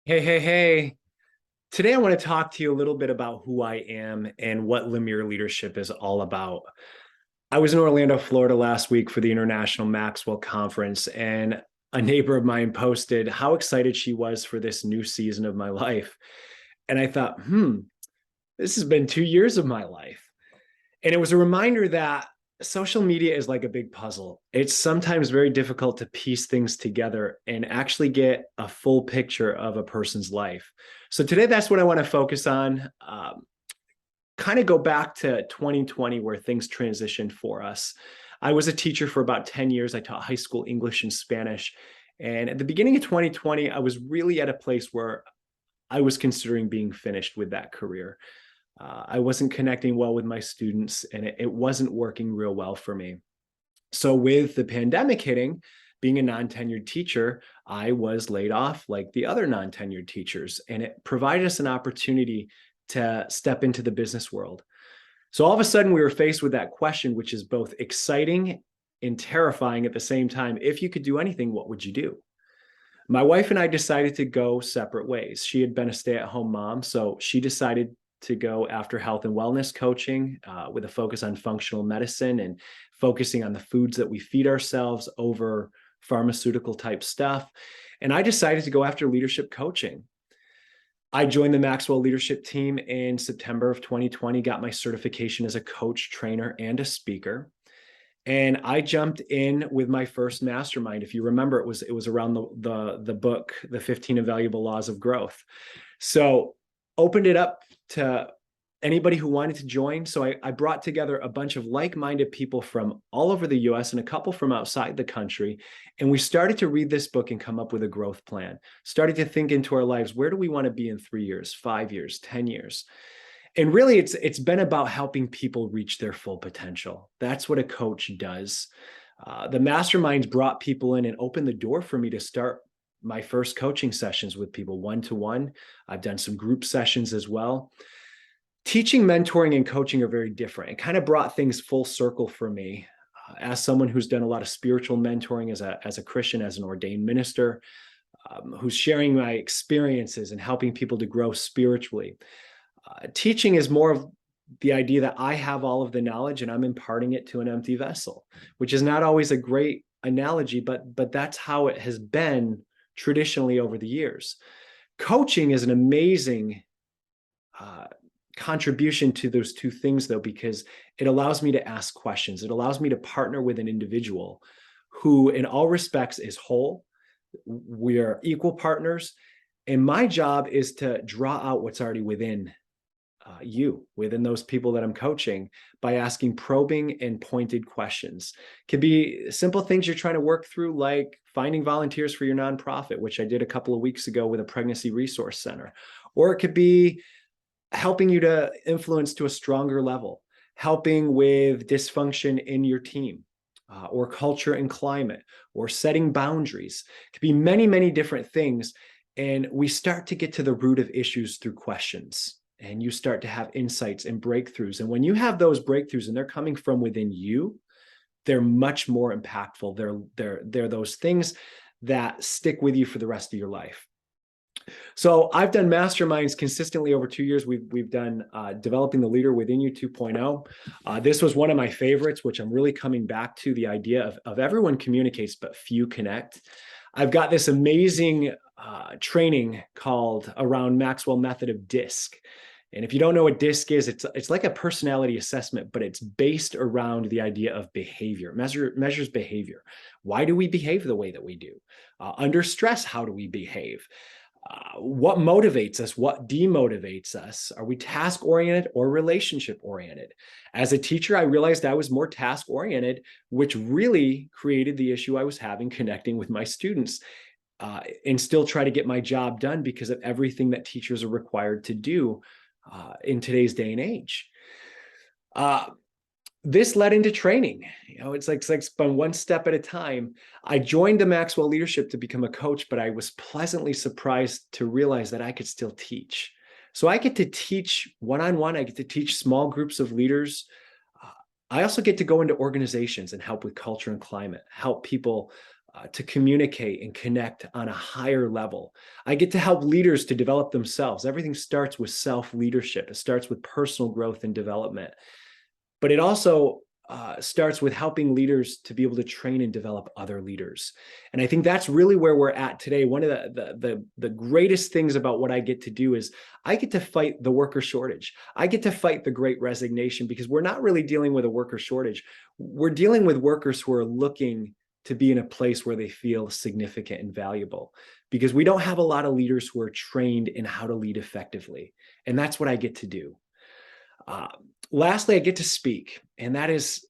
Hey, hey, hey. Today, I want to talk to you a little bit about who I am and what Lemieux Leadership is all about. I was in Orlando, Florida last week for the International Maxwell Conference, and a neighbor of mine posted how excited she was for this new season of my life. And I thought, this has been 2 years of my life. And it was a reminder that social media is like a big puzzle. It's sometimes very difficult to piece things together and actually get a full picture of a person's life. So today, that's what I want to focus on. Kind of go back to 2020 where things transitioned for us. I was a teacher for about 10 years. I taught high school English and Spanish. And at the beginning of 2020, I was really at a place where I was considering being finished with that career. I wasn't connecting well with my students, and it wasn't working real well for me. So with the pandemic hitting, being a non-tenured teacher, I was laid off like the other non-tenured teachers, and it provided us an opportunity to step into the business world. So all of a sudden, we were faced with that question, which is both exciting and terrifying at the same time. If you could do anything, what would you do? My wife and I decided to go separate ways. She had been a stay-at-home mom, so she decided to go after health and wellness coaching with a focus on functional medicine and focusing on the foods that we feed ourselves over pharmaceutical type stuff. And I decided to go after leadership coaching. I joined the Maxwell Leadership team in September of 2020, got my certification as a coach, trainer, and a speaker. And I jumped in with my first mastermind. If you remember, it was around the book, The 15 Invaluable Laws of Growth. So opened it up to anybody who wanted to join. So I brought together a bunch of like-minded people from all over the US and a couple from outside the country. And we started to read this book and come up with a growth plan, started to think into our lives. Where do we want to be in 3 years, 5 years, 10 years? And really, it's been about helping people reach their full potential. That's what a coach does. The masterminds brought people in and opened the door for me to start my first coaching sessions with people one-to-one. I've done some group sessions as well. Teaching, mentoring, and coaching are very different. It kind of brought things full circle for me. As someone who's done a lot of spiritual mentoring as a Christian, as an ordained minister, who's sharing my experiences and helping people to grow spiritually. Teaching is more of the idea that I have all of the knowledge and I'm imparting it to an empty vessel, which is not always a great analogy, but that's how it has been traditionally over the years. Coaching is an amazing contribution to those two things, though, because it allows me to ask questions. It allows me to partner with an individual who, in all respects, is whole. We are equal partners. And my job is to draw out what's already within within those people that I'm coaching, by asking probing and pointed questions. Could be simple things you're trying to work through, like finding volunteers for your nonprofit, which I did a couple of weeks ago with a pregnancy resource center. Or it could be helping you to influence to a stronger level, helping with dysfunction in your team, or culture and climate, or setting boundaries. It could be many, many different things. And we start to get to the root of issues through questions. And you start to have insights and breakthroughs. And when you have those breakthroughs and they're coming from within you, they're much more impactful. They're those things that stick with you for the rest of your life. So I've done masterminds consistently over 2 years. We've done Developing the Leader Within You 2.0. This was one of my favorites, which I'm really coming back to, the idea of everyone communicates, but few connect. I've got this amazing training called around Maxwell method of DISC. And if you don't know what DISC is, it's like a personality assessment, but it's based around the idea of behavior, measures behavior. Why do we behave the way that we do? Under stress, how do we behave? What motivates us? What demotivates us? Are we task-oriented or relationship-oriented? As a teacher, I realized I was more task-oriented, which really created the issue I was having connecting with my students, and still try to get my job done because of everything that teachers are required to do in today's day and age. This led into training. It's like been one step at a time. I joined the Maxwell Leadership to become a coach, but I was pleasantly surprised to realize that I could still teach. So I get to teach one-on-one. I get to teach small groups of leaders. I also get to go into organizations and help with culture and climate, help people to communicate and connect on a higher level. I get to help leaders to develop themselves. Everything starts with self-leadership. It starts with personal growth and development. But it also starts with helping leaders to be able to train and develop other leaders. And I think that's really where we're at today. One of the greatest things about what I get to do is I get to fight the worker shortage. I get to fight the great resignation, because we're not really dealing with a worker shortage. We're dealing with workers who are looking to be in a place where they feel significant and valuable, because we don't have a lot of leaders who are trained in how to lead effectively. And that's what I get to do. Lastly, I get to speak, and that is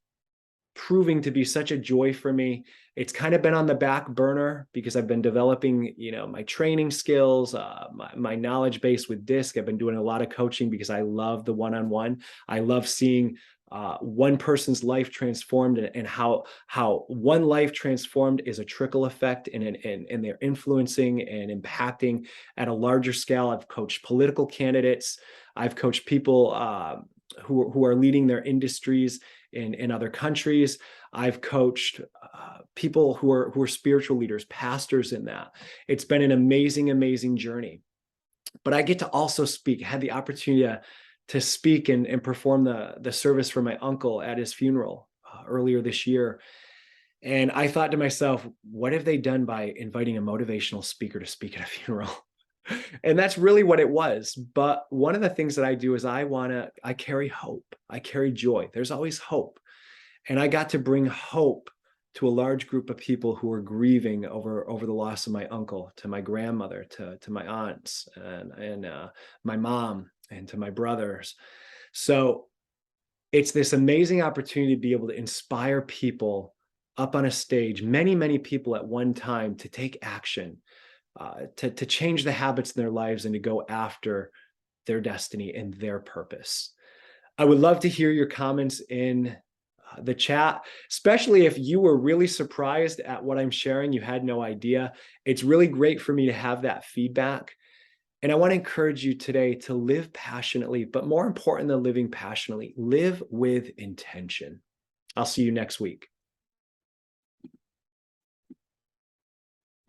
proving to be such a joy for me. It's kind of been on the back burner because I've been developing, my training skills, my knowledge base with DISC. I've been doing a lot of coaching because I love the one-on-one. I love seeing one person's life transformed, and how one life transformed is a trickle effect, and they're influencing and impacting at a larger scale. I've coached political candidates. I've coached people who are leading their industries in other countries. I've coached people who are spiritual leaders, pastors in that. It's been an amazing, amazing journey. But I get to also speak. I had the opportunity to speak and perform the service for my uncle at his funeral earlier this year. And I thought to myself, what have they done by inviting a motivational speaker to speak at a funeral? And that's really what it was. But one of the things that I do is I carry hope. I carry joy. There's always hope. And I got to bring hope to a large group of people who are grieving over the loss of my uncle, to my grandmother, to my aunts, and my mom, and to my brothers. So it's this amazing opportunity to be able to inspire people up on a stage, many, many people at one time, to take action, to change the habits in their lives, and to go after their destiny and their purpose. I would love to hear your comments in the chat, especially if you were really surprised at what I'm sharing, you had no idea. It's really great for me to have that feedback. And I want to encourage you today to live passionately, but more important than living passionately, live with intention. I'll see you next week.